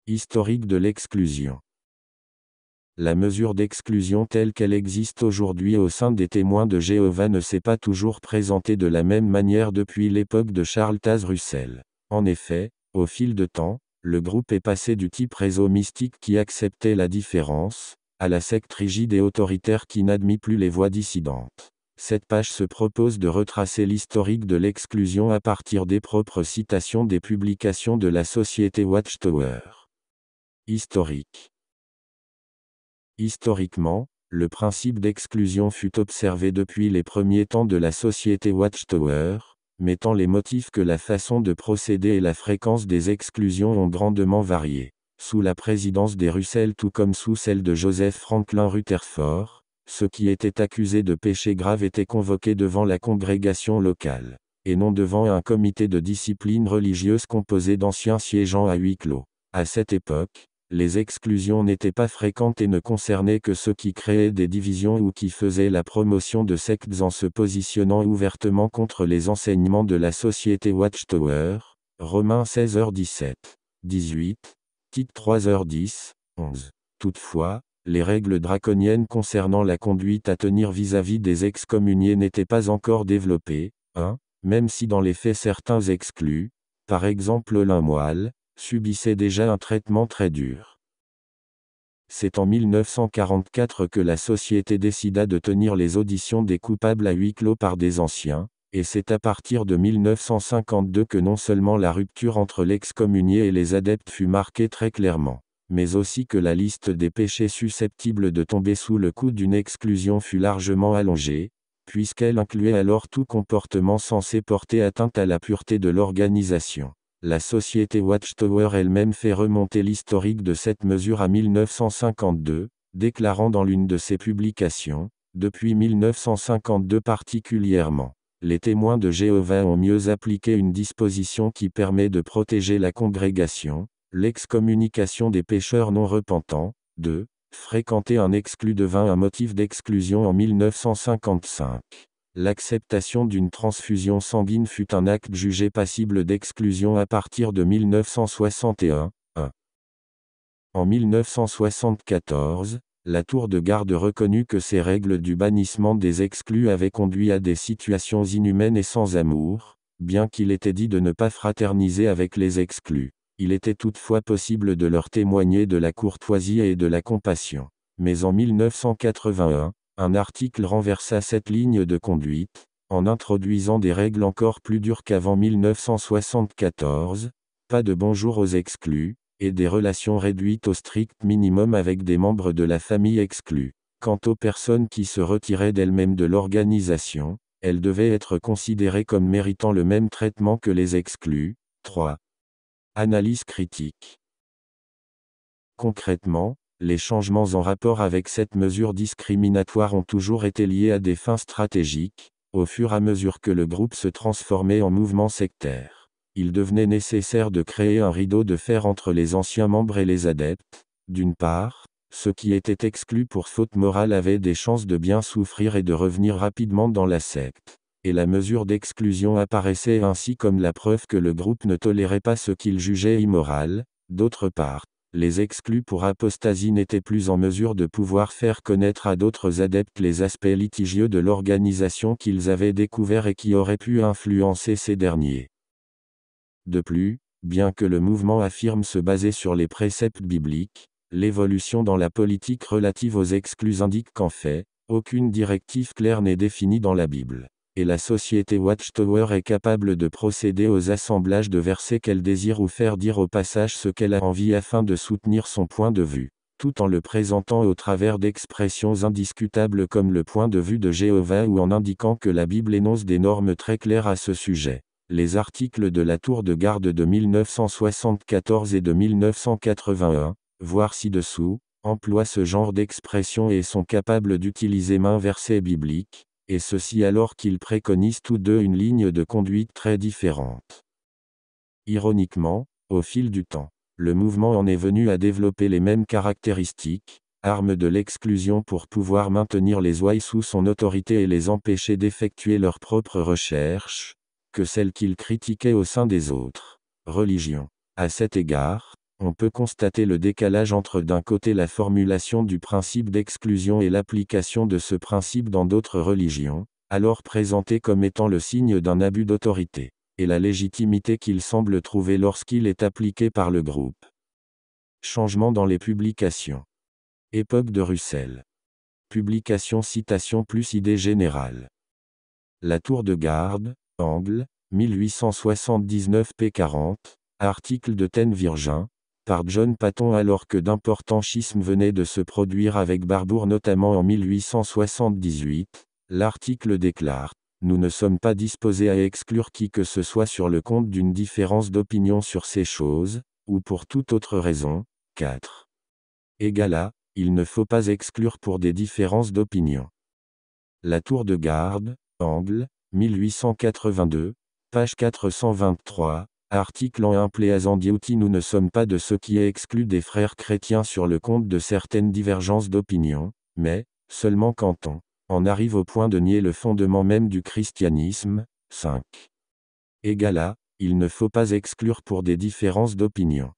Historique de l'exclusion. La mesure d'exclusion telle qu'elle existe aujourd'hui au sein des témoins de Jéhovah ne s'est pas toujours présentée de la même manière depuis l'époque de Charles Taze Russell. En effet, au fil de temps, le groupe est passé du type réseau mystique qui acceptait la différence, à la secte rigide et autoritaire qui n'admit plus les voix dissidentes. Cette page se propose de retracer l'historique de l'exclusion à partir des propres citations des publications de la société Watchtower. Historique. Historiquement, le principe d'exclusion fut observé depuis les premiers temps de la société Watchtower, mais tant les motifs que la façon de procéder et la fréquence des exclusions ont grandement varié. Sous la présidence des Russell tout comme sous celle de Joseph Franklin Rutherford, ceux qui étaient accusés de péché grave étaient convoqués devant la congrégation locale, et non devant un comité de discipline religieuse composé d'anciens siégeant à huis clos. À cette époque, les exclusions n'étaient pas fréquentes et ne concernaient que ceux qui créaient des divisions ou qui faisaient la promotion de sectes en se positionnant ouvertement contre les enseignements de la société Watchtower. Romains 16h17. 18. Tite 3h10, 11. Toutefois, les règles draconiennes concernant la conduite à tenir vis-à-vis des excommuniés n'étaient pas encore développées, même si dans les faits certains exclus, par exemple Linmoille, subissait déjà un traitement très dur. C'est en 1944 que la société décida de tenir les auditions des coupables à huis clos par des anciens, et c'est à partir de 1952 que non seulement la rupture entre l'excommunié et les adeptes fut marquée très clairement, mais aussi que la liste des péchés susceptibles de tomber sous le coup d'une exclusion fut largement allongée, puisqu'elle incluait alors tout comportement censé porter atteinte à la pureté de l'organisation. La société Watchtower elle-même fait remonter l'historique de cette mesure à 1952, déclarant dans l'une de ses publications, depuis 1952 particulièrement, les témoins de Jéhovah ont mieux appliqué une disposition qui permet de protéger la congrégation, l'excommunication des pécheurs non repentants. 2. Fréquenter un exclu devint un motif d'exclusion en 1955. L'acceptation d'une transfusion sanguine fut un acte jugé passible d'exclusion à partir de 1961. En 1974, la tour de garde reconnut que ces règles du bannissement des exclus avaient conduit à des situations inhumaines et sans amour, bien qu'il était dit de ne pas fraterniser avec les exclus. Il était toutefois possible de leur témoigner de la courtoisie et de la compassion. Mais en 1981, un article renversa cette ligne de conduite, en introduisant des règles encore plus dures qu'avant 1974, pas de bonjour aux exclus, et des relations réduites au strict minimum avec des membres de la famille exclus. Quant aux personnes qui se retiraient d'elles-mêmes de l'organisation, elles devaient être considérées comme méritant le même traitement que les exclus. 3. Analyse critique. Concrètement, les changements en rapport avec cette mesure discriminatoire ont toujours été liés à des fins stratégiques, au fur et à mesure que le groupe se transformait en mouvement sectaire. Il devenait nécessaire de créer un rideau de fer entre les anciens membres et les adeptes. D'une part, ceux qui étaient exclus pour faute morale avaient des chances de bien souffrir et de revenir rapidement dans la secte. Et la mesure d'exclusion apparaissait ainsi comme la preuve que le groupe ne tolérait pas ce qu'il jugeait immoral. D'autre part, les exclus pour apostasie n'étaient plus en mesure de pouvoir faire connaître à d'autres adeptes les aspects litigieux de l'organisation qu'ils avaient découverts et qui auraient pu influencer ces derniers. De plus, bien que le mouvement affirme se baser sur les préceptes bibliques, l'évolution dans la politique relative aux exclus indique qu'en fait, aucune directive claire n'est définie dans la Bible. Et la société Watchtower est capable de procéder aux assemblages de versets qu'elle désire ou faire dire au passage ce qu'elle a envie afin de soutenir son point de vue, tout en le présentant au travers d'expressions indiscutables comme le point de vue de Jéhovah ou en indiquant que la Bible énonce des normes très claires à ce sujet. Les articles de la tour de garde de 1974 et de 1981, voir ci-dessous, emploient ce genre d'expression et sont capables d'utiliser maints versets bibliques, et ceci alors qu'ils préconisent tous deux une ligne de conduite très différente. Ironiquement, au fil du temps, le mouvement en est venu à développer les mêmes caractéristiques, armes de l'exclusion pour pouvoir maintenir les ouailles sous son autorité et les empêcher d'effectuer leurs propres recherches, que celles qu'il critiquait au sein des autres religions. À cet égard, On peut constater le décalage entre d'un côté la formulation du principe d'exclusion et l'application de ce principe dans d'autres religions, alors présenté comme étant le signe d'un abus d'autorité, et la légitimité qu'il semble trouver lorsqu'il est appliqué par le groupe. Changement dans les publications. Époque de Russell. Publication citation plus idée générale. La tour de garde, Angle, 1879 p. 40, article de Ten Virgin, par John Paton alors que d'importants schismes venaient de se produire avec Barbour notamment en 1878, l'article déclare « Nous ne sommes pas disposés à exclure qui que ce soit sur le compte d'une différence d'opinion sur ces choses, ou pour toute autre raison. 4. Égal à, il ne faut pas exclure pour des différences d'opinion. » La tour de garde, Angle, 1882, page 423, article en Impleasant Duty. Nous ne sommes pas de ceux qui excluent des frères chrétiens sur le compte de certaines divergences d'opinion, mais, seulement quand on en arrive au point de nier le fondement même du christianisme. 5. Égal à, il ne faut pas exclure pour des différences d'opinion.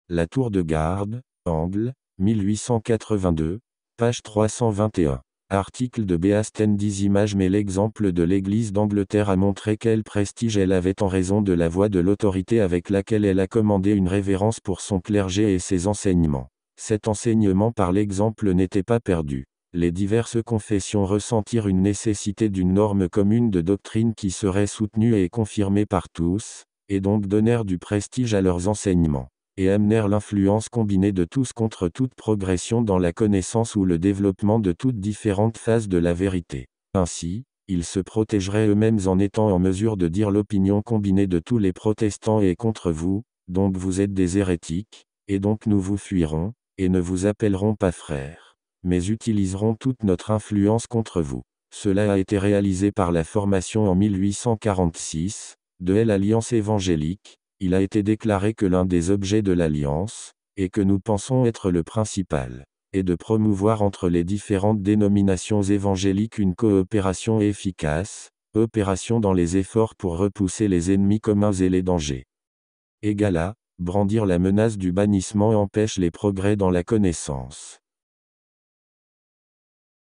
La tour de garde, Angle, 1882, page 321. Article de Beasten. 10 images. Mais l'exemple de l'Église d'Angleterre a montré quel prestige elle avait en raison de la voix de l'autorité avec laquelle elle a commandé une révérence pour son clergé et ses enseignements. Cet enseignement par l'exemple n'était pas perdu. Les diverses confessions ressentirent une nécessité d'une norme commune de doctrine qui serait soutenue et confirmée par tous, et donc donnèrent du prestige à leurs enseignements, et amenèrent l'influence combinée de tous contre toute progression dans la connaissance ou le développement de toutes différentes phases de la vérité. Ainsi, ils se protégeraient eux-mêmes en étant en mesure de dire l'opinion combinée de tous les protestants est contre vous, donc vous êtes des hérétiques, et donc nous vous fuirons, et ne vous appellerons pas frères, mais utiliseront toute notre influence contre vous. Cela a été réalisé par la formation en 1846, de l'Alliance évangélique. Il a été déclaré que l'un des objets de l'Alliance, et que nous pensons être le principal, est de promouvoir entre les différentes dénominations évangéliques une coopération efficace, opération dans les efforts pour repousser les ennemis communs et les dangers. Égal à, brandir la menace du bannissement empêche les progrès dans la connaissance.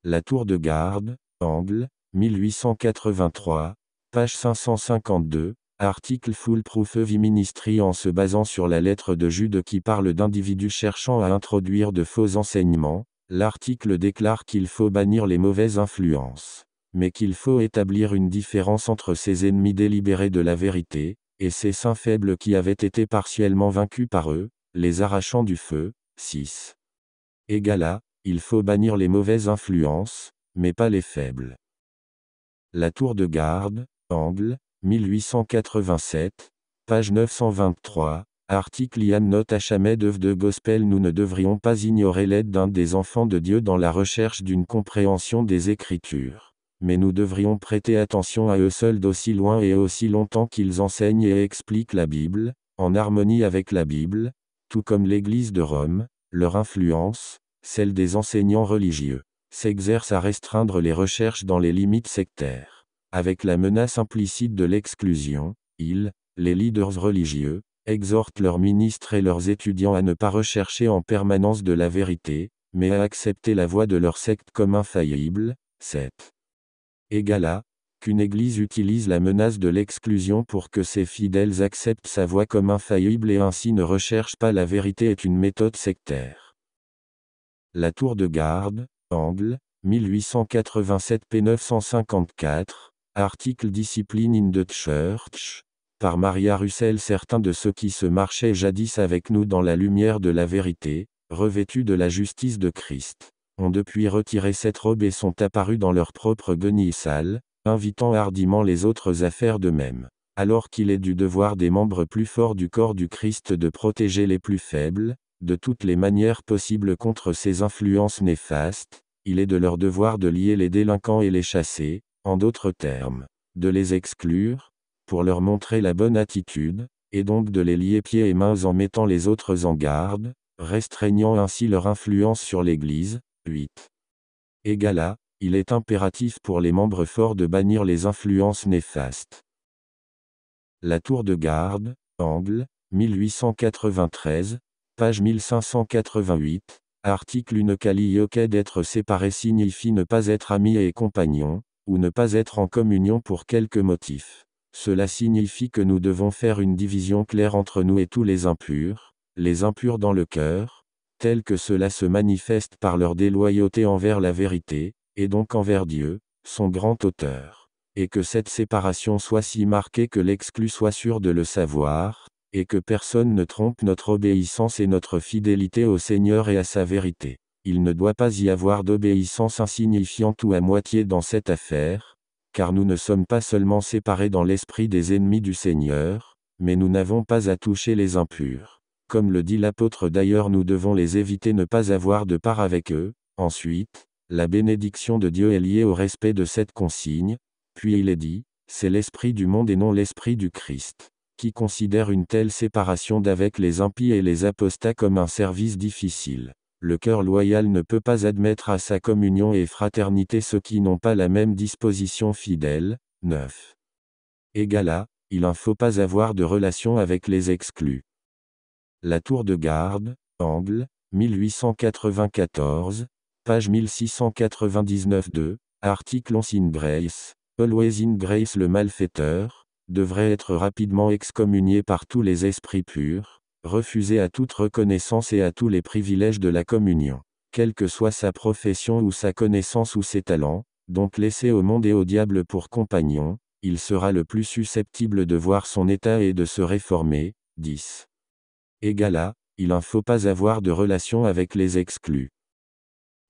La tour de garde, Angle, 1883, page 552, article Foolproof EV Ministry. En se basant sur la lettre de Jude qui parle d'individus cherchant à introduire de faux enseignements, l'article déclare qu'il faut bannir les mauvaises influences, mais qu'il faut établir une différence entre ces ennemis délibérés de la vérité, et ces saints faibles qui avaient été partiellement vaincus par eux, les arrachant du feu. 6. Égal à, il faut bannir les mauvaises influences, mais pas les faibles. La tour de garde, Angle, 1887, page 923, article Ian Not Hamed of the Gospel. Nous ne devrions pas ignorer l'aide d'un des enfants de Dieu dans la recherche d'une compréhension des Écritures, mais nous devrions prêter attention à eux seuls d'aussi loin et aussi longtemps qu'ils enseignent et expliquent la Bible, en harmonie avec la Bible, tout comme l'Église de Rome. Leur influence, celle des enseignants religieux, s'exerce à restreindre les recherches dans les limites sectaires. Avec la menace implicite de l'exclusion, ils, les leaders religieux, exhortent leurs ministres et leurs étudiants à ne pas rechercher en permanence de la vérité, mais à accepter la voie de leur secte comme infaillible. 7. Égal à, qu'une Église utilise la menace de l'exclusion pour que ses fidèles acceptent sa voie comme infaillible et ainsi ne recherchent pas la vérité est une méthode sectaire. La tour de garde, Angle, 1887 p. 954, article Discipline in the Church, par Maria Russell. Certains de ceux qui se marchaient jadis avec nous dans la lumière de la vérité, revêtus de la justice de Christ, ont depuis retiré cette robe et sont apparus dans leur propre guenille sale, invitant hardiment les autres à faire de même. Alors qu'il est du devoir des membres plus forts du corps du Christ de protéger les plus faibles, de toutes les manières possibles contre ces influences néfastes, il est de leur devoir de lier les délinquants et les chasser, en d'autres termes, de les exclure, pour leur montrer la bonne attitude, et donc de les lier pieds et mains en mettant les autres en garde, restreignant ainsi leur influence sur l'Église. 8. Égal à, il est impératif pour les membres forts de bannir les influences néfastes. La tour de garde, Angle, 1893, page 1588, article Une qualioque d'être séparé signifie ne pas être ami et compagnon, ou ne pas être en communion pour quelque motif. Cela signifie que nous devons faire une division claire entre nous et tous les impurs dans le cœur, tels que cela se manifeste par leur déloyauté envers la vérité, et donc envers Dieu, son grand auteur. Et que cette séparation soit si marquée que l'exclu soit sûr de le savoir, et que personne ne trompe notre obéissance et notre fidélité au Seigneur et à sa vérité. Il ne doit pas y avoir d'obéissance insignifiante ou à moitié dans cette affaire, car nous ne sommes pas seulement séparés dans l'esprit des ennemis du Seigneur, mais nous n'avons pas à toucher les impurs. Comme le dit l'apôtre d'ailleurs, nous devons les éviter, ne pas avoir de part avec eux. Ensuite, la bénédiction de Dieu est liée au respect de cette consigne, puis il est dit, c'est l'esprit du monde et non l'esprit du Christ, qui considère une telle séparation d'avec les impies et les apostats comme un service difficile. Le cœur loyal ne peut pas admettre à sa communion et fraternité ceux qui n'ont pas la même disposition fidèle. 9. Égala, il ne faut pas avoir de relation avec les exclus. La tour de garde, Angle, 1894, page 1699-2, article On in grace, always in grace. Le malfaiteur devrait être rapidement excommunié par tous les esprits purs, refusé à toute reconnaissance et à tous les privilèges de la communion, quelle que soit sa profession ou sa connaissance ou ses talents, donc laissé au monde et au diable pour compagnon, il sera le plus susceptible de voir son état et de se réformer. 10. Égala, il ne faut pas avoir de relation avec les exclus.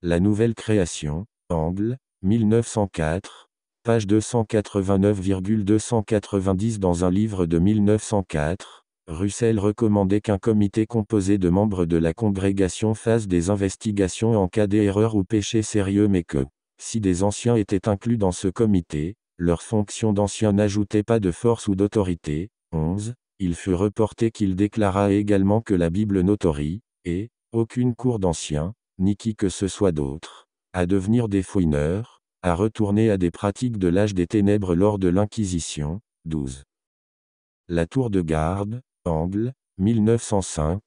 La nouvelle création, Angle, 1904, page 289,290. Dans un livre de 1904, Russell recommandait qu'un comité composé de membres de la congrégation fasse des investigations en cas d'erreur ou péché sérieux, mais que, si des anciens étaient inclus dans ce comité, leur fonction d'anciens n'ajoutait pas de force ou d'autorité. 11. Il fut reporté qu'il déclara également que la Bible n'autorise, et, aucune cour d'anciens, ni qui que ce soit d'autre, à devenir des fouineurs, à retourner à des pratiques de l'âge des ténèbres lors de l'Inquisition. 12. La tour de garde, Angle, 1905,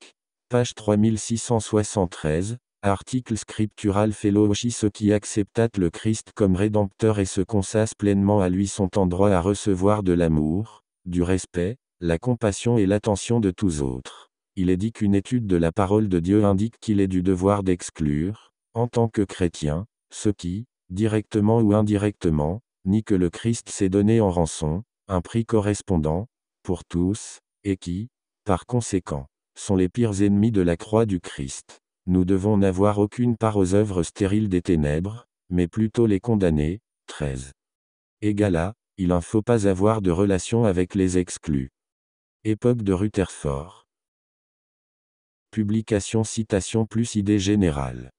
page 3673, article Scriptural Fellowship. Ceux qui acceptent le Christ comme rédempteur et se consacrent pleinement à lui sont en droit à recevoir de l'amour, du respect, la compassion et l'attention de tous autres. Il est dit qu'une étude de la parole de Dieu indique qu'il est du devoir d'exclure, en tant que chrétien, ceux qui, directement ou indirectement, nient que le Christ s'est donné en rançon, un prix correspondant, pour tous, et qui, par conséquent, sont les pires ennemis de la croix du Christ. Nous devons n'avoir aucune part aux œuvres stériles des ténèbres, mais plutôt les condamner. 13. Égala, il ne faut pas avoir de relation avec les exclus. Époque de Rutherford. Publication citation plus idée générale.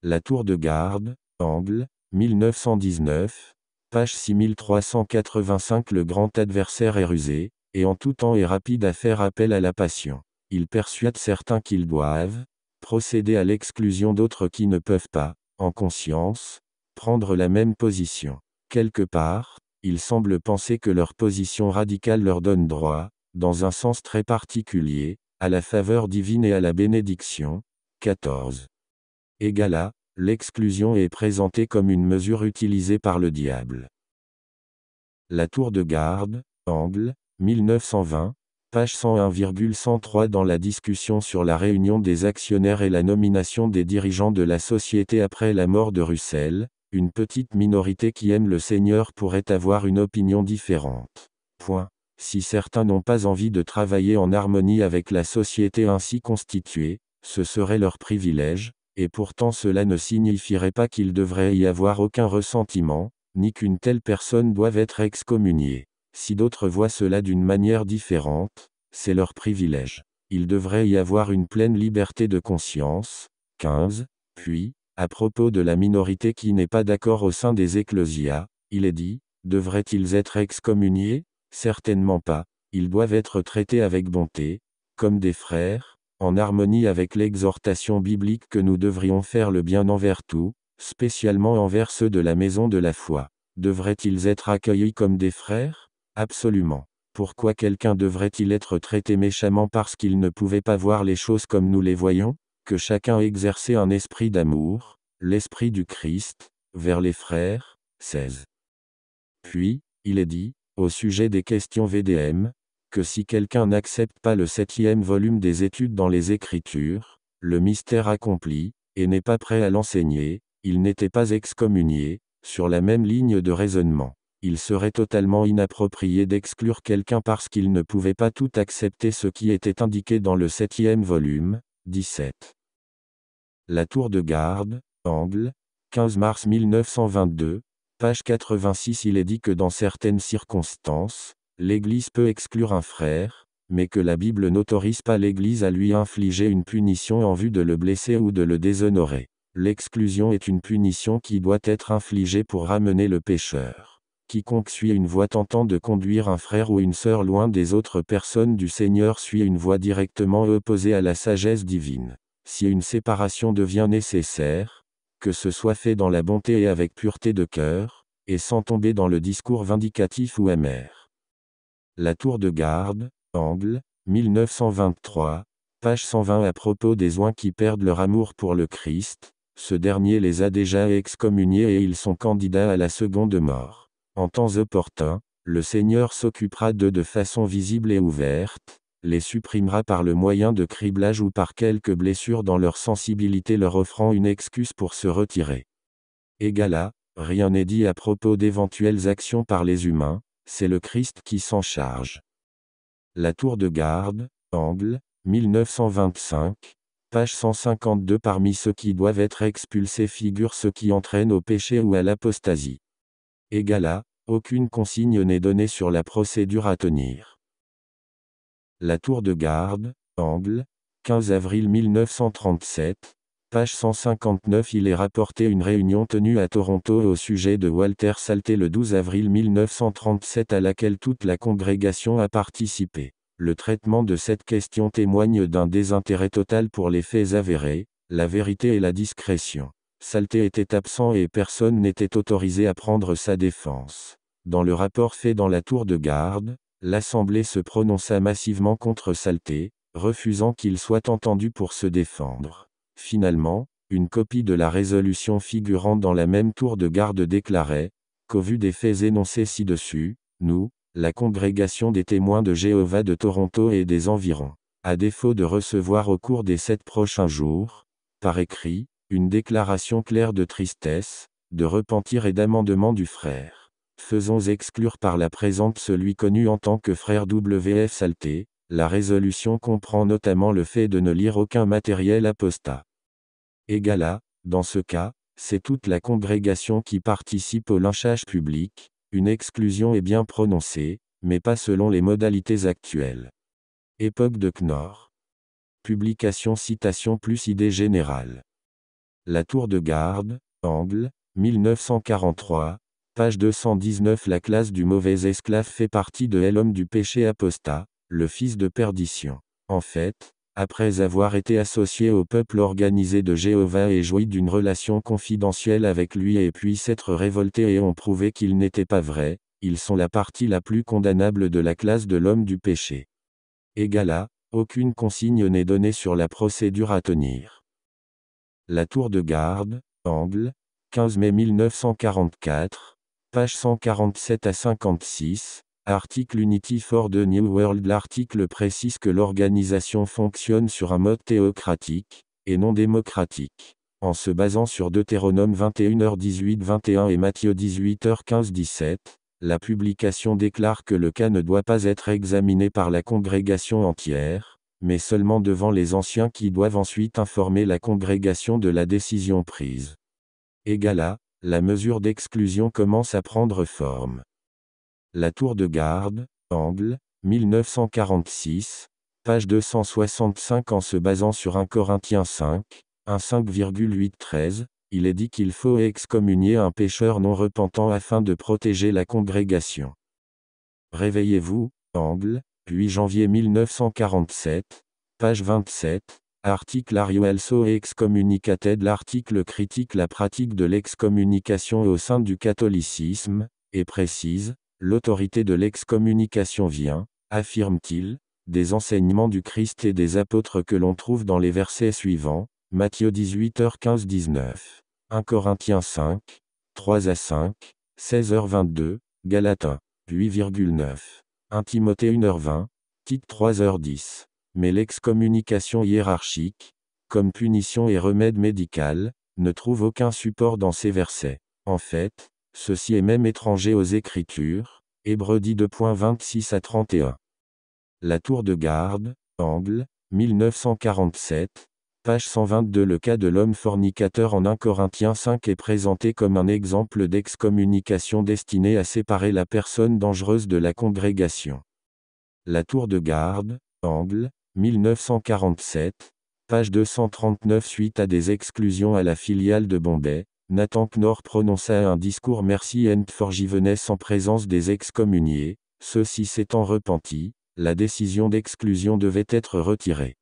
La tour de garde, Angle, 1919, page 6385. Le grand adversaire est rusé, et en tout temps est rapide à faire appel à la passion. Il persuade certains qu'ils doivent procéder à l'exclusion d'autres qui ne peuvent pas, en conscience, prendre la même position. Quelque part, il semble penser que leur position radicale leur donne droit, dans un sens très particulier, à la faveur divine et à la bénédiction. 14. Égala, l'exclusion est présentée comme une mesure utilisée par le diable. La tour de garde, Angle, 1920, page 101,103. Dans la discussion sur la réunion des actionnaires et la nomination des dirigeants de la société après la mort de Russell, une petite minorité qui aime le Seigneur pourrait avoir une opinion différente. Point. Si certains n'ont pas envie de travailler en harmonie avec la société ainsi constituée, ce serait leur privilège, et pourtant cela ne signifierait pas qu'il devrait y avoir aucun ressentiment, ni qu'une telle personne doive être excommuniée. Si d'autres voient cela d'une manière différente, c'est leur privilège. Il devrait y avoir une pleine liberté de conscience. 15. Puis, à propos de la minorité qui n'est pas d'accord au sein des ecclésias, il est dit, devraient-ils être excommuniés ? Certainement pas. Ils doivent être traités avec bonté, comme des frères, en harmonie avec l'exhortation biblique que nous devrions faire le bien envers tout, spécialement envers ceux de la maison de la foi. Devraient-ils être accueillis comme des frères ? Absolument. Pourquoi quelqu'un devrait-il être traité méchamment parce qu'il ne pouvait pas voir les choses comme nous les voyons? Que chacun exerçait un esprit d'amour, l'esprit du Christ, vers les frères. 16. Puis, il est dit, au sujet des questions VDM, que si quelqu'un n'accepte pas le 7e volume des études dans les Écritures, le mystère accompli, et n'est pas prêt à l'enseigner, il n'était pas excommunié, sur la même ligne de raisonnement. Il serait totalement inapproprié d'exclure quelqu'un parce qu'il ne pouvait pas tout accepter ce qui était indiqué dans le 7e volume. 17. La tour de garde, Angle, 15 mars 1922, page 86. Il est dit que dans certaines circonstances, l'Église peut exclure un frère, mais que la Bible n'autorise pas l'Église à lui infliger une punition en vue de le blesser ou de le déshonorer. L'exclusion est une punition qui doit être infligée pour ramener le pécheur. Quiconque suit une voie tentant de conduire un frère ou une sœur loin des autres personnes du Seigneur suit une voie directement opposée à la sagesse divine. Si une séparation devient nécessaire, que ce soit fait dans la bonté et avec pureté de cœur, et sans tomber dans le discours vindicatif ou amer. La tour de garde, Angle, 1923, page 120. À propos des oints qui perdent leur amour pour le Christ, ce dernier les a déjà excommuniés et ils sont candidats à la seconde mort. En temps opportun, le Seigneur s'occupera d'eux de façon visible et ouverte, les supprimera par le moyen de criblage ou par quelques blessures dans leur sensibilité leur offrant une excuse pour se retirer. Là, rien n'est dit à propos d'éventuelles actions par les humains, c'est le Christ qui s'en charge. La tour de garde, Angle, 1925, page 152. Parmi ceux qui doivent être expulsés figurent ceux qui entraînent au péché ou à l'apostasie. Là, aucune consigne n'est donnée sur la procédure à tenir. La tour de garde, Angle, 15 avril 1937, page 159. Il est rapporté une réunion tenue à Toronto au sujet de Walter Salté le 12 avril 1937 à laquelle toute la congrégation a participé. Le traitement de cette question témoigne d'un désintérêt total pour les faits avérés, la vérité et la discrétion. Salté était absent et personne n'était autorisé à prendre sa défense. Dans le rapport fait dans la tour de garde, l'Assemblée se prononça massivement contre Salté, refusant qu'il soit entendu pour se défendre. Finalement, une copie de la résolution figurant dans la même tour de garde déclarait qu'au vu des faits énoncés ci-dessus, nous, la congrégation des témoins de Jéhovah de Toronto et des environs, à défaut de recevoir au cours des 7 prochains jours, par écrit, une déclaration claire de tristesse, de repentir et d'amendement du frère, faisons exclure par la présente celui connu en tant que frère W.F. Salté. La résolution comprend notamment le fait de ne lire aucun matériel apostat. Là, dans ce cas, c'est toute la congrégation qui participe au lynchage public, une exclusion est bien prononcée, mais pas selon les modalités actuelles. Époque de Knorr. Publication citation plus idée générale. La tour de garde, Angle, 1943, page 219. La classe du mauvais esclave fait partie de l'homme du péché apostat, le fils de perdition. En fait, après avoir été associé au peuple organisé de Jéhovah et joui d'une relation confidentielle avec lui et puis s'être révoltés et ont prouvé qu'il n'était pas vrai, ils sont la partie la plus condamnable de la classe de l'homme du péché. Là, aucune consigne n'est donnée sur la procédure à tenir. La tour de garde, Angle, 15 mai 1944, page 147 à 56. Article Unity for the New World. L'article précise que l'organisation fonctionne sur un mode théocratique, et non démocratique. En se basant sur Deutéronome 21h18-21 et Matthieu 18h15-17, la publication déclare que le cas ne doit pas être examiné par la congrégation entière, mais seulement devant les anciens qui doivent ensuite informer la congrégation de la décision prise. Là, la mesure d'exclusion commence à prendre forme. La tour de garde, Angle, 1946, page 265. En se basant sur 1 Corinthiens 5, 1,5,8-13, il est dit qu'il faut excommunier un pécheur non repentant afin de protéger la congrégation. Réveillez-vous, Angle, 8 janvier 1947, page 27, article Are you also excommunicated? L'article critique la pratique de l'excommunication au sein du catholicisme, et précise, l'autorité de l'excommunication vient, affirme-t-il, des enseignements du Christ et des apôtres que l'on trouve dans les versets suivants, Matthieu 18h15-19, 1 Corinthiens 5, 3-5, 16h22, Galates 1, 8,9, 1 Timothée 1h20, Tite 3h10. Mais l'excommunication hiérarchique, comme punition et remède médical, ne trouve aucun support dans ces versets. En fait, ceci est même étranger aux Écritures, Hébreux 10 2.26-31. La tour de garde, Angle, 1947, page 122. Le cas de l'homme fornicateur en 1 Corinthiens 5 est présenté comme un exemple d'excommunication destinée à séparer la personne dangereuse de la congrégation. La tour de garde, Angle, 1947, page 239. Suite à des exclusions à la filiale de Bombay, Nathan Knorr prononça un discours Mercy and Forgiveness en présence des excommuniés. Ceux-ci s'étant repentis, la décision d'exclusion devait être retirée.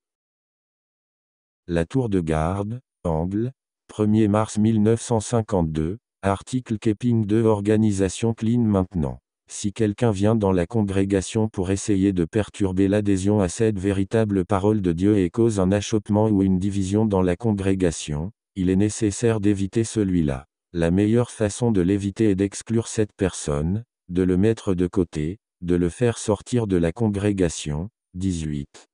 La tour de garde, Angle, 1er mars 1952, article Keeping 2 Organisation Clean maintenant. Si quelqu'un vient dans la congrégation pour essayer de perturber l'adhésion à cette véritable parole de Dieu et cause un achoppement ou une division dans la congrégation, il est nécessaire d'éviter celui-là. La meilleure façon de l'éviter est d'exclure cette personne, de le mettre de côté, de le faire sortir de la congrégation. 18.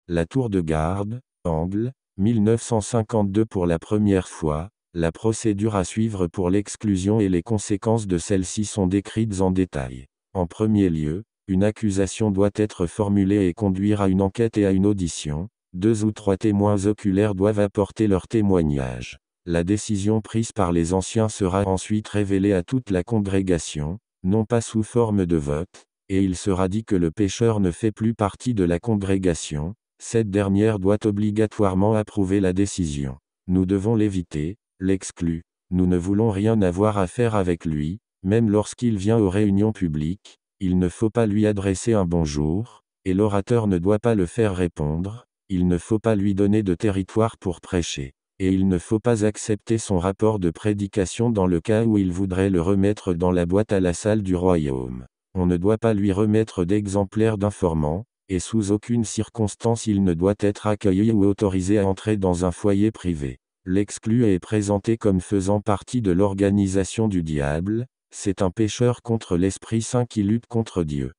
La tour de garde, Angle, 1952. Pour la première fois, la procédure à suivre pour l'exclusion et les conséquences de celle-ci sont décrites en détail. En premier lieu, une accusation doit être formulée et conduire à une enquête et à une audition. 2 ou 3 témoins oculaires doivent apporter leur témoignage. La décision prise par les anciens sera ensuite révélée à toute la congrégation, non pas sous forme de vote, et il sera dit que le pécheur ne fait plus partie de la congrégation. Cette dernière doit obligatoirement approuver la décision. Nous devons l'éviter, l'exclure. Nous ne voulons rien avoir à faire avec lui, même lorsqu'il vient aux réunions publiques, il ne faut pas lui adresser un bonjour, et l'orateur ne doit pas le faire répondre, il ne faut pas lui donner de territoire pour prêcher, et il ne faut pas accepter son rapport de prédication dans le cas où il voudrait le remettre dans la boîte à la salle du royaume. On ne doit pas lui remettre d'exemplaires d'informants, et sous aucune circonstance il ne doit être accueilli ou autorisé à entrer dans un foyer privé. L'exclu est présenté comme faisant partie de l'organisation du diable, c'est un pécheur contre l'Esprit Saint qui lutte contre Dieu.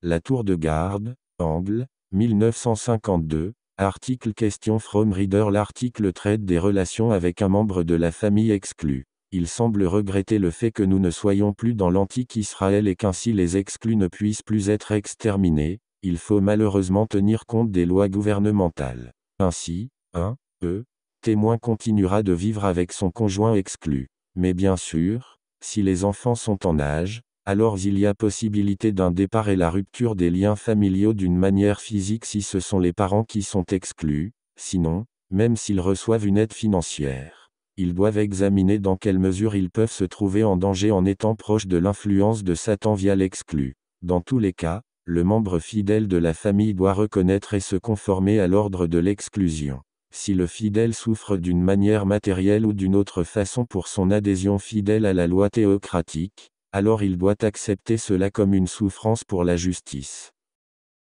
La tour de garde, Angle, 1952, article Question from Reader. L'article traite des relations avec un membre de la famille exclu. Il semble regretter le fait que nous ne soyons plus dans l'antique Israël et qu'ainsi les exclus ne puissent plus être exterminés. Il faut malheureusement tenir compte des lois gouvernementales. Ainsi, un témoin continuera de vivre avec son conjoint exclu. Mais bien sûr, si les enfants sont en âge, alors il y a possibilité d'un départ et la rupture des liens familiaux d'une manière physique si ce sont les parents qui sont exclus. Sinon, même s'ils reçoivent une aide financière, ils doivent examiner dans quelle mesure ils peuvent se trouver en danger en étant proches de l'influence de Satan via l'exclu. Dans tous les cas, le membre fidèle de la famille doit reconnaître et se conformer à l'ordre de l'exclusion. Si le fidèle souffre d'une manière matérielle ou d'une autre façon pour son adhésion fidèle à la loi théocratique, alors il doit accepter cela comme une souffrance pour la justice.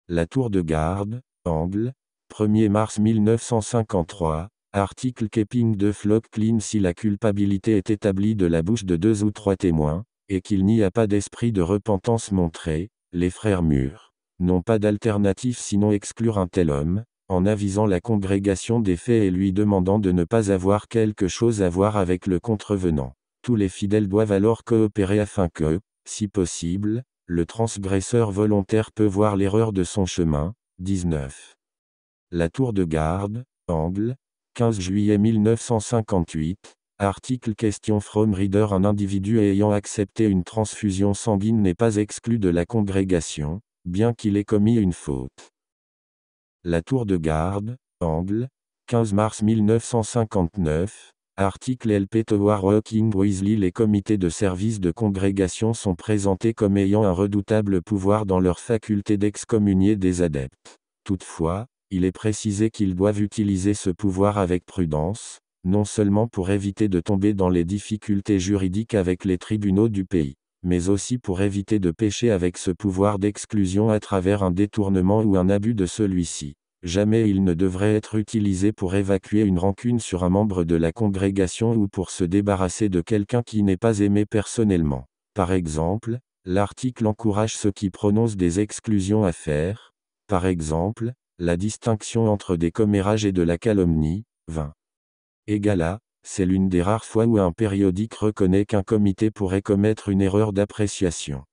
La tour de garde, Angle, 1er mars 1953, article Keeping the flock clean. Si la culpabilité est établie de la bouche de 2 ou 3 témoins, et qu'il n'y a pas d'esprit de repentance montré, les frères mûrs n'ont pas d'alternative sinon exclure un tel homme, en avisant la congrégation des faits et lui demandant de ne pas avoir quelque chose à voir avec le contrevenant. Tous les fidèles doivent alors coopérer afin que, si possible, le transgresseur volontaire peut voir l'erreur de son chemin. 19. La tour de garde, Angle, 15 juillet 1958, article Question from Reader. Un individu ayant accepté une transfusion sanguine n'est pas exclu de la congrégation, bien qu'il ait commis une faute. La tour de garde, Angle, 15 mars 1959, article LP Tower Walking Weasley. Les comités de service de congrégation sont présentés comme ayant un redoutable pouvoir dans leur faculté d'excommunier des adeptes. Toutefois, il est précisé qu'ils doivent utiliser ce pouvoir avec prudence, non seulement pour éviter de tomber dans les difficultés juridiques avec les tribunaux du pays, mais aussi pour éviter de pécher avec ce pouvoir d'exclusion à travers un détournement ou un abus de celui-ci. Jamais il ne devrait être utilisé pour évacuer une rancune sur un membre de la congrégation ou pour se débarrasser de quelqu'un qui n'est pas aimé personnellement. Par exemple, l'article encourage ceux qui prononcent des exclusions à faire, par exemple, la distinction entre des commérages et de la calomnie, 20. Égala, c'est l'une des rares fois où un périodique reconnaît qu'un comité pourrait commettre une erreur d'appréciation.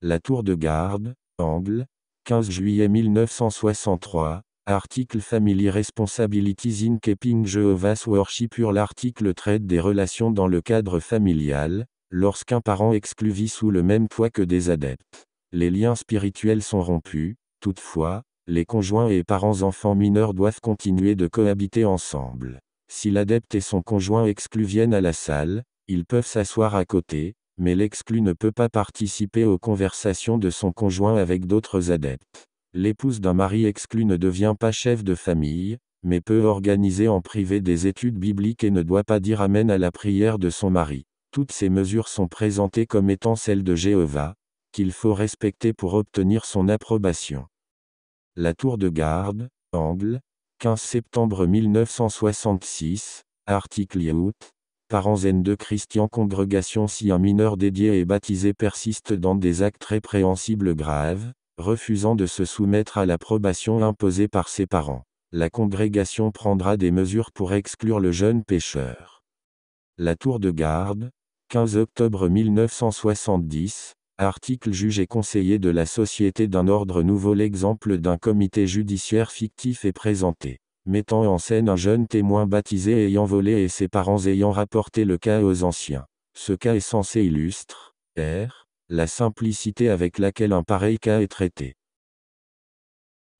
La tour de garde, angle, 15 juillet 1963, article Family Responsibilities in Keeping Jehovah's Worship. L'article traite des relations dans le cadre familial, lorsqu'un parent exclu vit sous le même toit que des adeptes. Les liens spirituels sont rompus, toutefois, les conjoints et parents enfants mineurs doivent continuer de cohabiter ensemble. Si l'adepte et son conjoint exclu viennent à la salle, ils peuvent s'asseoir à côté, mais l'exclu ne peut pas participer aux conversations de son conjoint avec d'autres adeptes. L'épouse d'un mari exclu ne devient pas chef de famille, mais peut organiser en privé des études bibliques et ne doit pas dire amen à la prière de son mari. Toutes ces mesures sont présentées comme étant celles de Jéhovah, qu'il faut respecter pour obtenir son approbation. La tour de garde, angle, 15 septembre 1966, article Yaout. Parents N2 Christian congrégation. Si un mineur dédié et baptisé persiste dans des actes répréhensibles graves, refusant de se soumettre à l'approbation imposée par ses parents, la congrégation prendra des mesures pour exclure le jeune pécheur. La tour de garde, 15 octobre 1970, article Juge et conseiller de la Société d'un ordre nouveau. L'exemple d'un comité judiciaire fictif est présenté, mettant en scène un jeune témoin baptisé ayant volé et ses parents ayant rapporté le cas aux anciens. Ce cas est censé illustrer la simplicité avec laquelle un pareil cas est traité.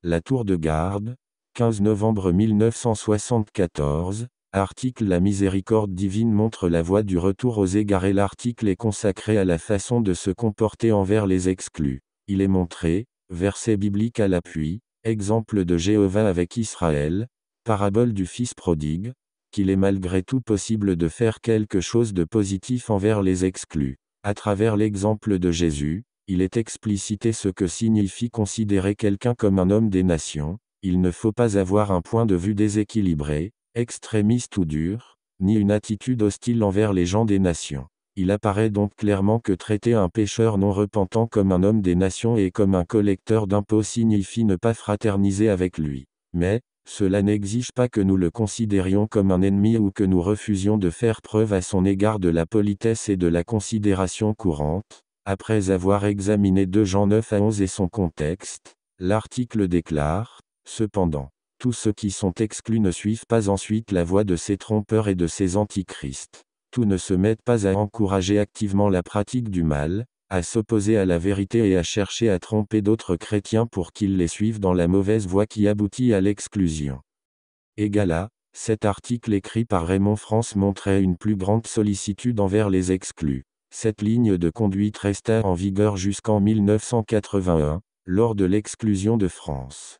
La tour de garde, 15 novembre 1974, article La miséricorde divine montre la voie du retour aux égarés. L'article est consacré à la façon de se comporter envers les exclus. Il est montré, verset biblique à l'appui, exemple de Jéhovah avec Israël, parabole du fils prodigue, qu'il est malgré tout possible de faire quelque chose de positif envers les exclus. À travers l'exemple de Jésus, il est explicité ce que signifie considérer quelqu'un comme un homme des nations. Il ne faut pas avoir un point de vue déséquilibré, extrémiste ou dur, ni une attitude hostile envers les gens des nations. Il apparaît donc clairement que traiter un pécheur non repentant comme un homme des nations et comme un collecteur d'impôts signifie ne pas fraterniser avec lui. Mais, cela n'exige pas que nous le considérions comme un ennemi ou que nous refusions de faire preuve à son égard de la politesse et de la considération courante. Après avoir examiné 2 Jean 9 à 11 et son contexte, l'article déclare, cependant, tous ceux qui sont exclus ne suivent pas ensuite la voie de ces trompeurs et de ces antichrists. Tous ne se mettent pas à encourager activement la pratique du mal, à s'opposer à la vérité et à chercher à tromper d'autres chrétiens pour qu'ils les suivent dans la mauvaise voie qui aboutit à l'exclusion. Égala, cet article écrit par Raymond France montrait une plus grande sollicitude envers les exclus. Cette ligne de conduite resta en vigueur jusqu'en 1981, lors de l'exclusion de France.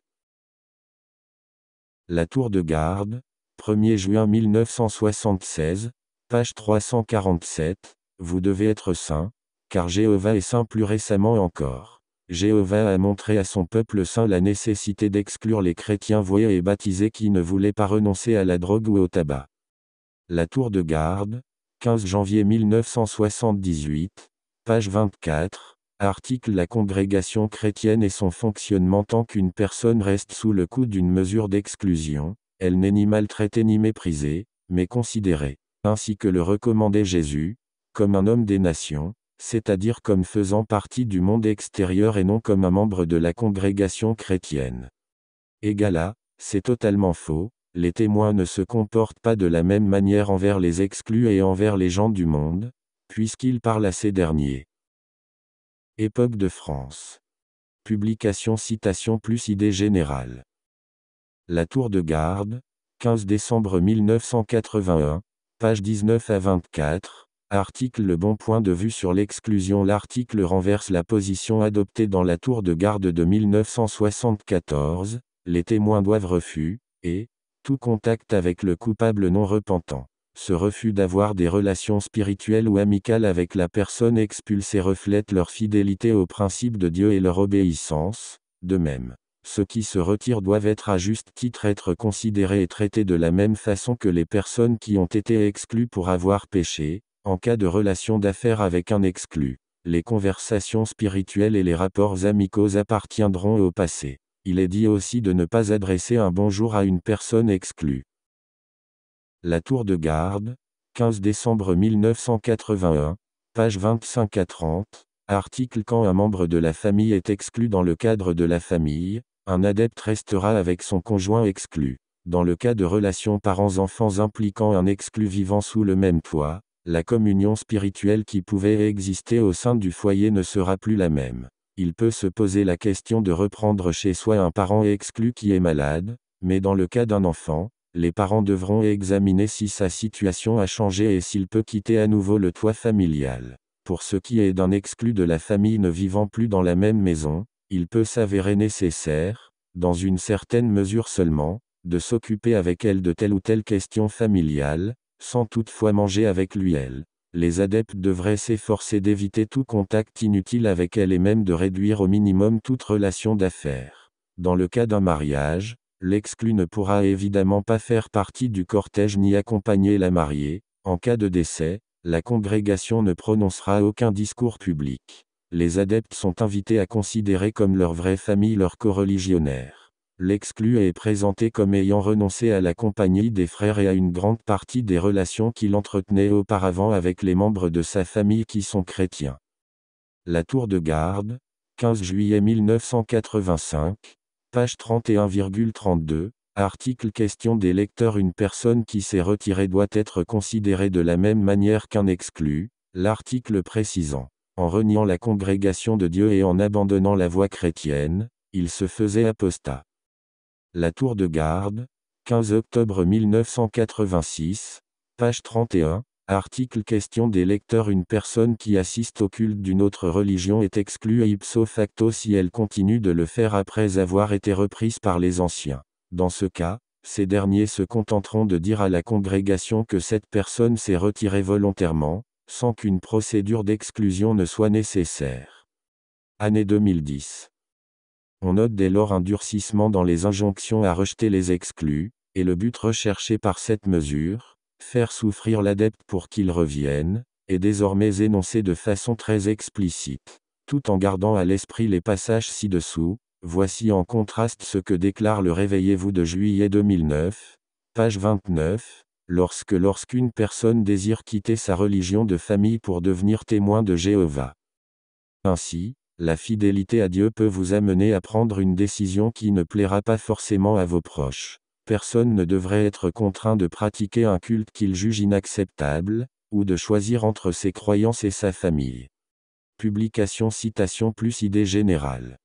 La tour de garde, 1er juin 1976, page 347, vous devez être saints, car Jéhovah est saint. Plus récemment encore, Jéhovah a montré à son peuple saint la nécessité d'exclure les chrétiens voyés et baptisés qui ne voulaient pas renoncer à la drogue ou au tabac. La tour de garde, 15 janvier 1978, page 24, article La congrégation chrétienne et son fonctionnement. Tant qu'une personne reste sous le coup d'une mesure d'exclusion, elle n'est ni maltraitée ni méprisée, mais considérée, ainsi que le recommandait Jésus, comme un homme des nations, c'est-à-dire comme faisant partie du monde extérieur et non comme un membre de la congrégation chrétienne. Égala, c'est totalement faux, les témoins ne se comportent pas de la même manière envers les exclus et envers les gens du monde, puisqu'ils parlent à ces derniers. Époque de France. Publication citation plus idée générale. La tour de garde, 15 décembre 1981, page 19 à 24, article Le bon point de vue sur l'exclusion. L'article renverse la position adoptée dans la tour de garde de 1974, les témoins doivent refuser, tout contact avec le coupable non repentant. Ce refus d'avoir des relations spirituelles ou amicales avec la personne expulsée reflète leur fidélité au principe de Dieu et leur obéissance. De même, ceux qui se retirent doivent à juste titre être considérés et traités de la même façon que les personnes qui ont été exclues pour avoir péché, en cas de relation d'affaires avec un exclu. Les conversations spirituelles et les rapports amicaux appartiendront au passé. Il est dit aussi de ne pas adresser un bonjour à une personne exclue. La tour de garde, 15 décembre 1981, page 25 à 30, article Quand un membre de la famille est exclu dans le cadre de la famille, un adepte restera avec son conjoint exclu. Dans le cas de relations parents-enfants impliquant un exclu vivant sous le même toit, la communion spirituelle qui pouvait exister au sein du foyer ne sera plus la même. Il peut se poser la question de reprendre chez soi un parent exclu qui est malade, mais dans le cas d'un enfant, les parents devront examiner si sa situation a changé et s'il peut quitter à nouveau le toit familial. Pour ce qui est d'un exclu de la famille ne vivant plus dans la même maison, il peut s'avérer nécessaire, dans une certaine mesure seulement, de s'occuper avec elle de telle ou telle question familiale, sans toutefois manger avec lui/elle. Les adeptes devraient s'efforcer d'éviter tout contact inutile avec elle et même de réduire au minimum toute relation d'affaires. Dans le cas d'un mariage, l'exclu ne pourra évidemment pas faire partie du cortège ni accompagner la mariée. En cas de décès, la congrégation ne prononcera aucun discours public. Les adeptes sont invités à considérer comme leur vraie famille leurs coreligionnaires. L'exclu est présenté comme ayant renoncé à la compagnie des frères et à une grande partie des relations qu'il entretenait auparavant avec les membres de sa famille qui sont chrétiens. La tour de garde, 15 juillet 1985, page 31,32, article Question des lecteurs. Une personne qui s'est retirée doit être considérée de la même manière qu'un exclu, l'article précisant. En reniant la congrégation de Dieu et en abandonnant la voie chrétienne, il se faisait apostat. La tour de garde, 15 octobre 1986, page 31, article Question des lecteurs. Une personne qui assiste au culte d'une autre religion est exclue ipso facto si elle continue de le faire après avoir été reprise par les anciens. Dans ce cas, ces derniers se contenteront de dire à la congrégation que cette personne s'est retirée volontairement, sans qu'une procédure d'exclusion ne soit nécessaire. Année 2010. On note dès lors un durcissement dans les injonctions à rejeter les exclus, et le but recherché par cette mesure, faire souffrir l'adepte pour qu'il revienne, est désormais énoncé de façon très explicite. Tout en gardant à l'esprit les passages ci-dessous, voici en contraste ce que déclare le Réveillez-vous de juillet 2009, page 29, lorsqu'une personne désire quitter sa religion de famille pour devenir témoin de Jéhovah. Ainsi, la fidélité à Dieu peut vous amener à prendre une décision qui ne plaira pas forcément à vos proches. Personne ne devrait être contraint de pratiquer un culte qu'il juge inacceptable, ou de choisir entre ses croyances et sa famille. Publication citation plus idée générale.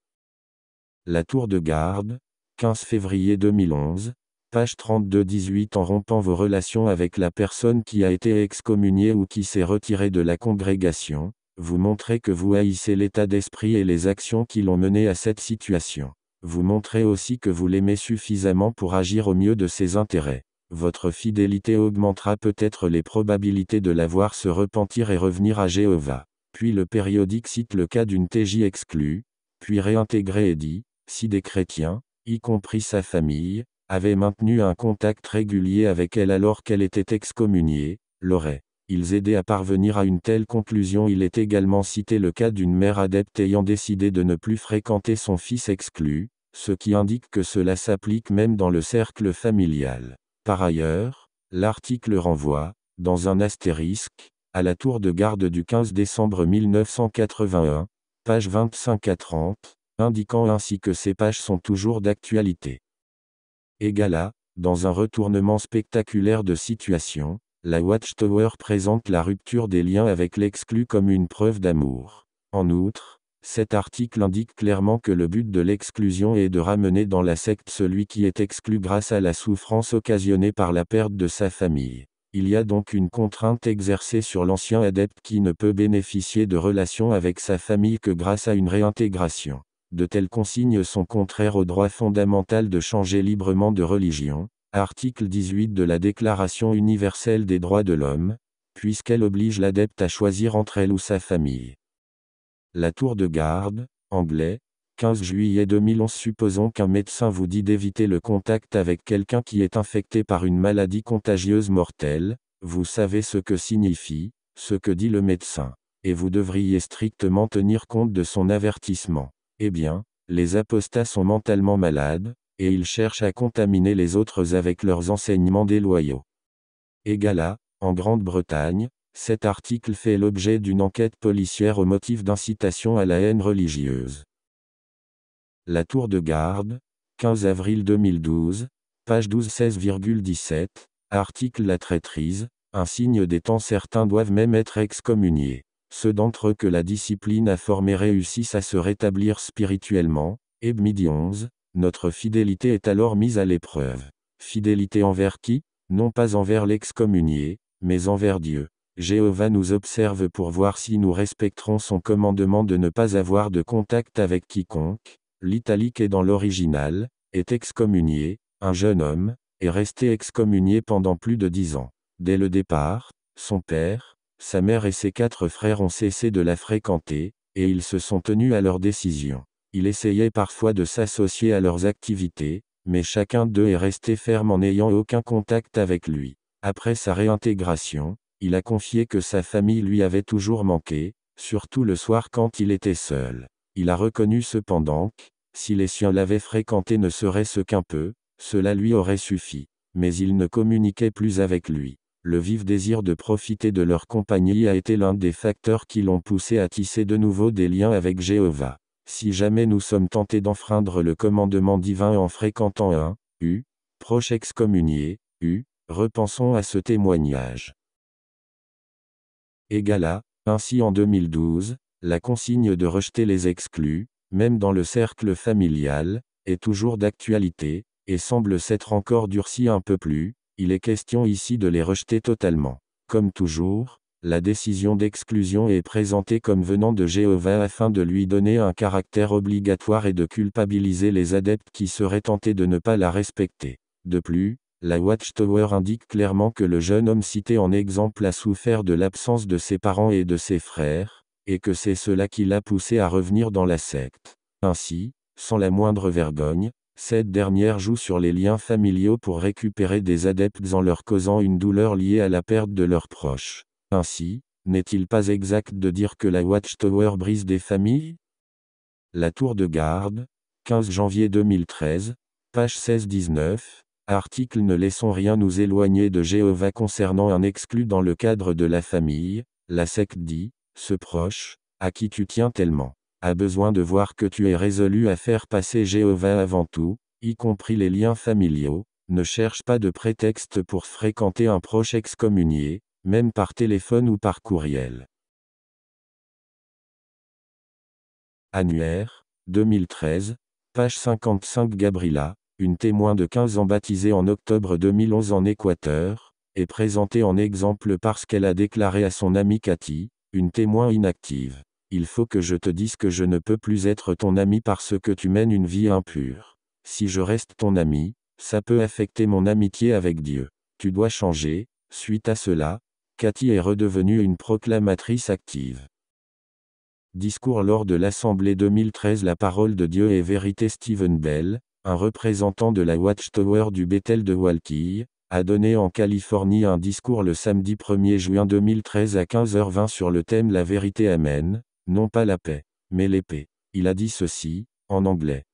La tour de garde, 15 février 2011, page 32-18. En rompant vos relations avec la personne qui a été excommuniée ou qui s'est retirée de la congrégation, vous montrez que vous haïssez l'état d'esprit et les actions qui l'ont mené à cette situation. Vous montrez aussi que vous l'aimez suffisamment pour agir au mieux de ses intérêts. Votre fidélité augmentera peut-être les probabilités de la voir se repentir et revenir à Jéhovah. Puis le périodique cite le cas d'une TJ exclue, puis réintégrée et dit, si des chrétiens, y compris sa famille, avaient maintenu un contact régulier avec elle alors qu'elle était excommuniée, l'auraient-ils aidé à parvenir à une telle conclusion. Il est également cité le cas d'une mère adepte ayant décidé de ne plus fréquenter son fils exclu, ce qui indique que cela s'applique même dans le cercle familial. Par ailleurs, l'article renvoie, dans un astérisque, à la tour de garde du 15 décembre 1981, page 25 à 30, indiquant ainsi que ces pages sont toujours d'actualité. Égala, dans un retournement spectaculaire de situation, la Watchtower présente la rupture des liens avec l'exclu comme une preuve d'amour. En outre, cet article indique clairement que le but de l'exclusion est de ramener dans la secte celui qui est exclu grâce à la souffrance occasionnée par la perte de sa famille. Il y a donc une contrainte exercée sur l'ancien adepte qui ne peut bénéficier de relations avec sa famille que grâce à une réintégration. De telles consignes sont contraires au droit fondamental de changer librement de religion, Article 18 de la Déclaration universelle des droits de l'homme, puisqu'elle oblige l'adepte à choisir entre elle ou sa famille. La tour de garde, anglais, 15 juillet 2011. Supposons qu'un médecin vous dit d'éviter le contact avec quelqu'un qui est infecté par une maladie contagieuse mortelle, vous savez ce que signifie, ce que dit le médecin, et vous devriez strictement tenir compte de son avertissement. Eh bien, les apostats sont mentalement malades, et ils cherchent à contaminer les autres avec leurs enseignements déloyaux. Égala, en Grande-Bretagne, cet article fait l'objet d'une enquête policière au motif d'incitation à la haine religieuse. La tour de garde, 15 avril 2012, page 12 16,17, article La traîtrise, un signe des temps. Certains doivent même être excommuniés. Ceux d'entre eux que la discipline a formés réussissent à se rétablir spirituellement. Heb midi 11, notre fidélité est alors mise à l'épreuve. Fidélité envers qui? Non pas envers l'excommunié, mais envers Dieu. Jéhovah nous observe pour voir si nous respecterons son commandement de ne pas avoir de contact avec quiconque. L'italique est dans l'original, est excommunié, un jeune homme, est resté excommunié pendant plus de 10 ans. Dès le départ, son père, sa mère et ses 4 frères ont cessé de la fréquenter, et ils se sont tenus à leurs décisions. Il essayait parfois de s'associer à leurs activités, mais chacun d'eux est resté ferme en n'ayant aucun contact avec lui. Après sa réintégration, il a confié que sa famille lui avait toujours manqué, surtout le soir quand il était seul. Il a reconnu cependant que, si les siens l'avaient fréquenté ne serait-ce qu'un peu, cela lui aurait suffi. Mais ils ne communiquaient plus avec lui. Le vif désir de profiter de leur compagnie a été l'un des facteurs qui l'ont poussé à tisser de nouveau des liens avec Jéhovah. Si jamais nous sommes tentés d'enfreindre le commandement divin en fréquentant un proche excommunié, repensons à ce témoignage. Égala, ainsi en 2012, la consigne de rejeter les exclus, même dans le cercle familial, est toujours d'actualité, et semble s'être encore durcie un peu plus. Il est question ici de les rejeter totalement. Comme toujours, la décision d'exclusion est présentée comme venant de Jéhovah afin de lui donner un caractère obligatoire et de culpabiliser les adeptes qui seraient tentés de ne pas la respecter. De plus, la Watchtower indique clairement que le jeune homme cité en exemple a souffert de l'absence de ses parents et de ses frères, et que c'est cela qui l'a poussé à revenir dans la secte. Ainsi, sans la moindre vergogne, cette dernière joue sur les liens familiaux pour récupérer des adeptes en leur causant une douleur liée à la perte de leurs proches. Ainsi, n'est-il pas exact de dire que la Watchtower brise des familles? La tour de garde, 15 janvier 2013, page 16-19, article Ne laissons rien nous éloigner de Jéhovah concernant un exclu dans le cadre de la famille. La secte dit, ce proche, à qui tu tiens tellement, a besoin de voir que tu es résolu à faire passer Jéhovah avant tout, y compris les liens familiaux. Ne cherche pas de prétexte pour fréquenter un proche excommunié, même par téléphone ou par courriel. Annuaire, 2013, page 55. Gabriela, une témoin de 15 ans baptisée en octobre 2011 en Équateur, est présentée en exemple parce qu'elle a déclaré à son amie Cathy, une témoin inactive. Il faut que je te dise que je ne peux plus être ton ami parce que tu mènes une vie impure. Si je reste ton ami, ça peut affecter mon amitié avec Dieu. Tu dois changer. Suite à cela, Cathy est redevenue une proclamatrice active. Discours lors de l'Assemblée 2013. La parole de Dieu et vérité. Stephen Bell, un représentant de la Watchtower du Bethel de Walkie, a donné en Californie un discours le samedi 1er juin 2013 à 15h20 sur le thème La vérité. Amen, non pas la paix, mais l'épée. Il a dit ceci, en anglais.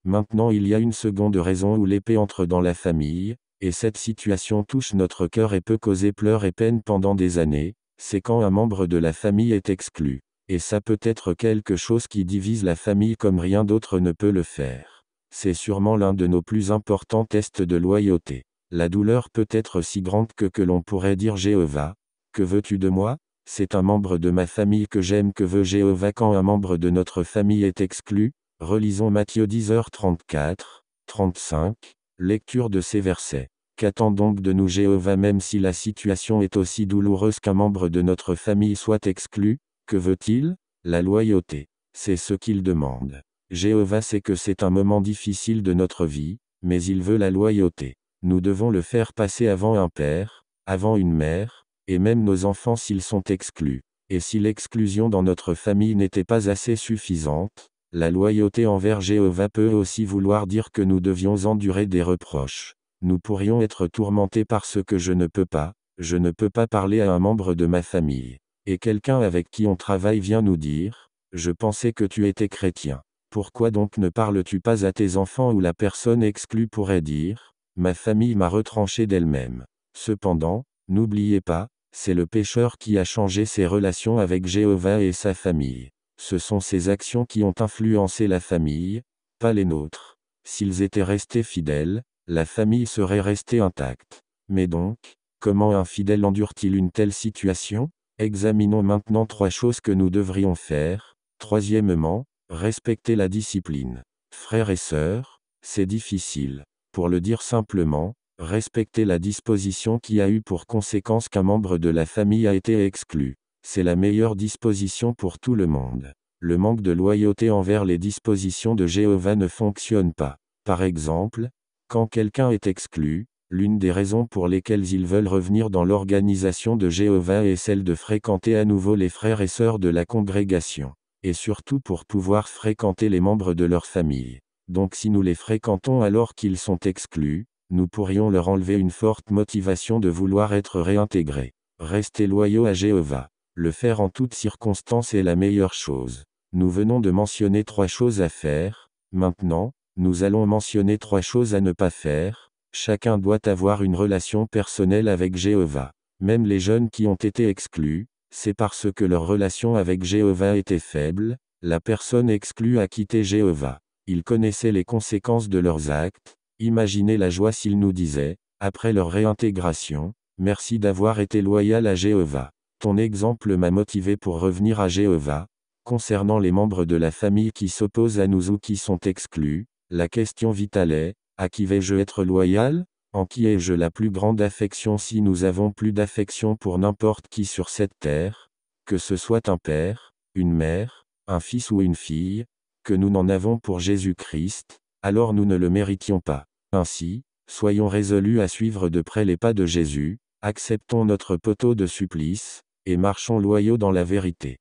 Maintenant il y a une seconde raison où l'épée entre dans la famille, et cette situation touche notre cœur et peut causer pleurs et peines pendant des années, c'est quand un membre de la famille est exclu. Et ça peut être quelque chose qui divise la famille comme rien d'autre ne peut le faire. C'est sûrement l'un de nos plus importants tests de loyauté. La douleur peut être si grande que l'on pourrait dire Jéhovah, que veux-tu de moi? C'est un membre de ma famille que j'aime. Que veut Jéhovah quand un membre de notre famille est exclu? Relisons Matthieu 10h34, 35, lecture de ces versets. Qu'attend donc de nous Jéhovah même si la situation est aussi douloureuse qu'un membre de notre famille soit exclu? Que veut-il? La loyauté. C'est ce qu'il demande. Jéhovah sait que c'est un moment difficile de notre vie, mais il veut la loyauté. Nous devons le faire passer avant un père, avant une mère, et même nos enfants s'ils sont exclus. Et si l'exclusion dans notre famille n'était pas assez suffisante, la loyauté envers Jéhovah peut aussi vouloir dire que nous devions endurer des reproches. Nous pourrions être tourmentés par ce que je ne peux pas parler à un membre de ma famille. Et quelqu'un avec qui on travaille vient nous dire, « Je pensais que tu étais chrétien. Pourquoi donc ne parles-tu pas à tes enfants » ou la personne exclue pourrait dire, « Ma famille m'a retranché d'elle-même. » Cependant, n'oubliez pas, c'est le pécheur qui a changé ses relations avec Jéhovah et sa famille. Ce sont ses actions qui ont influencé la famille, pas les nôtres. S'ils étaient restés fidèles, la famille serait restée intacte. Mais donc, comment un fidèle endure-t-il une telle situation ? Examinons maintenant 3 choses que nous devrions faire. Troisièmement, respecter la discipline. Frères et sœurs, c'est difficile. Pour le dire simplement, respecter la disposition qui a eu pour conséquence qu'un membre de la famille a été exclu. C'est la meilleure disposition pour tout le monde. Le manque de loyauté envers les dispositions de Jéhovah ne fonctionne pas. Par exemple, quand quelqu'un est exclu, l'une des raisons pour lesquelles ils veulent revenir dans l'organisation de Jéhovah est celle de fréquenter à nouveau les frères et sœurs de la congrégation. Et surtout pour pouvoir fréquenter les membres de leur famille. Donc si nous les fréquentons alors qu'ils sont exclus, nous pourrions leur enlever une forte motivation de vouloir être réintégrés. Restez loyaux à Jéhovah. Le faire en toutes circonstances est la meilleure chose. Nous venons de mentionner 3 choses à faire. Maintenant, nous allons mentionner 3 choses à ne pas faire. Chacun doit avoir une relation personnelle avec Jéhovah. Même les jeunes qui ont été exclus, c'est parce que leur relation avec Jéhovah était faible. La personne exclue a quitté Jéhovah. Ils connaissaient les conséquences de leurs actes. Imaginez la joie s'ils nous disaient, après leur réintégration, « Merci d'avoir été loyal à Jéhovah. Ton exemple m'a motivé pour revenir à Jéhovah. » Concernant les membres de la famille qui s'opposent à nous ou qui sont exclus, la question vitale est, à qui vais-je être loyal ? En qui ai-je la plus grande affection si nous avons plus d'affection pour n'importe qui sur cette terre, que ce soit un père, une mère, un fils ou une fille, que nous n'en avons pour Jésus-Christ, alors nous ne le méritions pas. Ainsi, soyons résolus à suivre de près les pas de Jésus, acceptons notre poteau de supplice, et marchons loyaux dans la vérité.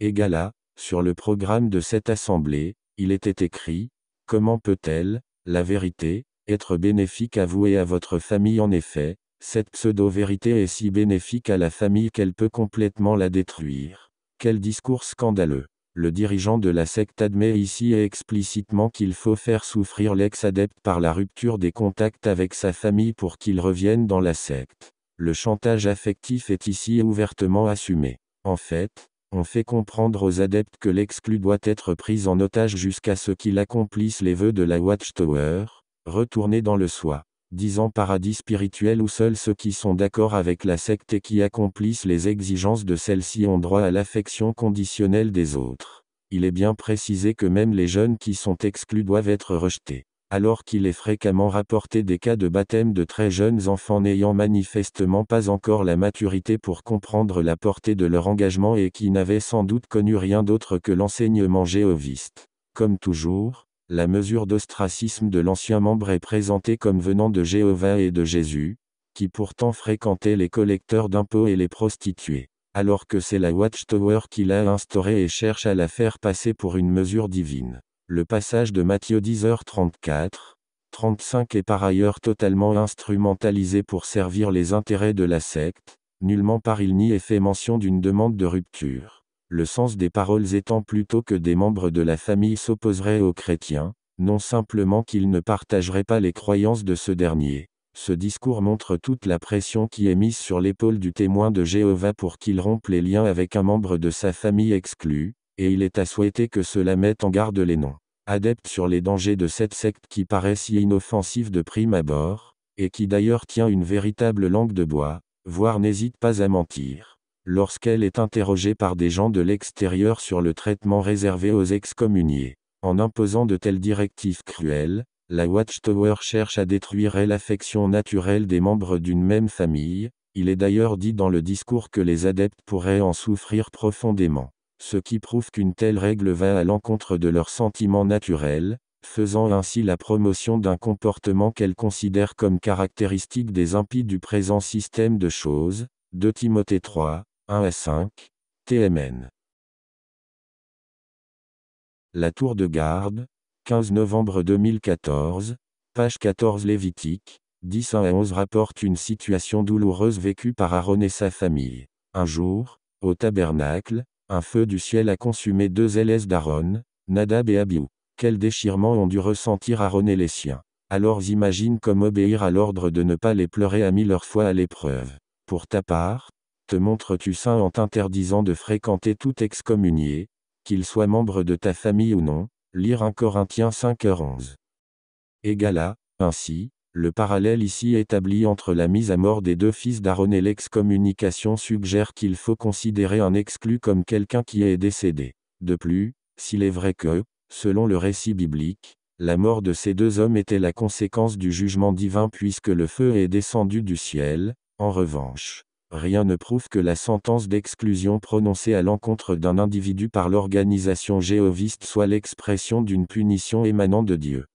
Égala, sur le programme de cette assemblée, il était écrit, « Comment peut-elle, la vérité, être bénéfique à vous et à votre famille ?» En effet, cette pseudo-vérité est si bénéfique à la famille qu'elle peut complètement la détruire. Quel discours scandaleux! Le dirigeant de la secte admet ici et explicitement qu'il faut faire souffrir l'ex-adepte par la rupture des contacts avec sa famille pour qu'il revienne dans la secte. Le chantage affectif est ici ouvertement assumé. En fait, on fait comprendre aux adeptes que l'exclu doit être pris en otage jusqu'à ce qu'il accomplisse les vœux de la Watchtower, retourner dans le soi-disant paradis spirituel où seuls ceux qui sont d'accord avec la secte et qui accomplissent les exigences de celle-ci ont droit à l'affection conditionnelle des autres. Il est bien précisé que même les jeunes qui sont exclus doivent être rejetés. Alors qu'il est fréquemment rapporté des cas de baptême de très jeunes enfants n'ayant manifestement pas encore la maturité pour comprendre la portée de leur engagement et qui n'avaient sans doute connu rien d'autre que l'enseignement jéhoviste. Comme toujours, la mesure d'ostracisme de l'ancien membre est présentée comme venant de Jéhovah et de Jésus, qui pourtant fréquentait les collecteurs d'impôts et les prostituées, alors que c'est la Watchtower qui l'a instaurée et cherche à la faire passer pour une mesure divine. Le passage de Matthieu 10h34, 35 est par ailleurs totalement instrumentalisé pour servir les intérêts de la secte, nullement par il n'y est fait mention d'une demande de rupture. Le sens des paroles étant plutôt que des membres de la famille s'opposeraient aux chrétiens, non simplement qu'ils ne partageraient pas les croyances de ce dernier. Ce discours montre toute la pression qui est mise sur l'épaule du témoin de Jéhovah pour qu'il rompe les liens avec un membre de sa famille exclu, et il est à souhaiter que cela mette en garde les non-adeptes sur les dangers de cette secte qui paraît si inoffensive de prime abord, et qui d'ailleurs tient une véritable langue de bois, voire n'hésite pas à mentir. Lorsqu'elle est interrogée par des gens de l'extérieur sur le traitement réservé aux excommuniés. En imposant de telles directives cruelles, la Watchtower cherche à détruire l'affection naturelle des membres d'une même famille. Il est d'ailleurs dit dans le discours que les adeptes pourraient en souffrir profondément. ce qui prouve qu'une telle règle va à l'encontre de leurs sentiments naturels, faisant ainsi la promotion d'un comportement qu'elle considère comme caractéristique des impies du présent système de choses. 2 Timothée 3, 1-5, TMN. La tour de garde, 15 novembre 2014, page 14 Lévitique, 10-11 rapporte une situation douloureuse vécue par Aaron et sa famille. Un jour, au tabernacle, un feu du ciel a consumé 2 élèves d'Aaron, Nadab et Abihu. Quel déchirement ont dû ressentir Aaron et les siens. Alors imagine comme obéir à l'ordre de ne pas les pleurer a mis leur foi à l'épreuve. Pour ta part, te montres-tu saint en t'interdisant de fréquenter tout excommunié, qu'il soit membre de ta famille ou non, lire 1 Corinthiens 5h11. Égala, ainsi, le parallèle ici établi entre la mise à mort des 2 fils d'Aaron et l'excommunication suggère qu'il faut considérer un exclu comme quelqu'un qui est décédé. De plus, s'il est vrai que, selon le récit biblique, la mort de ces 2 hommes était la conséquence du jugement divin puisque le feu est descendu du ciel, en revanche, rien ne prouve que la sentence d'exclusion prononcée à l'encontre d'un individu par l'organisation jéhoviste soit l'expression d'une punition émanant de Dieu.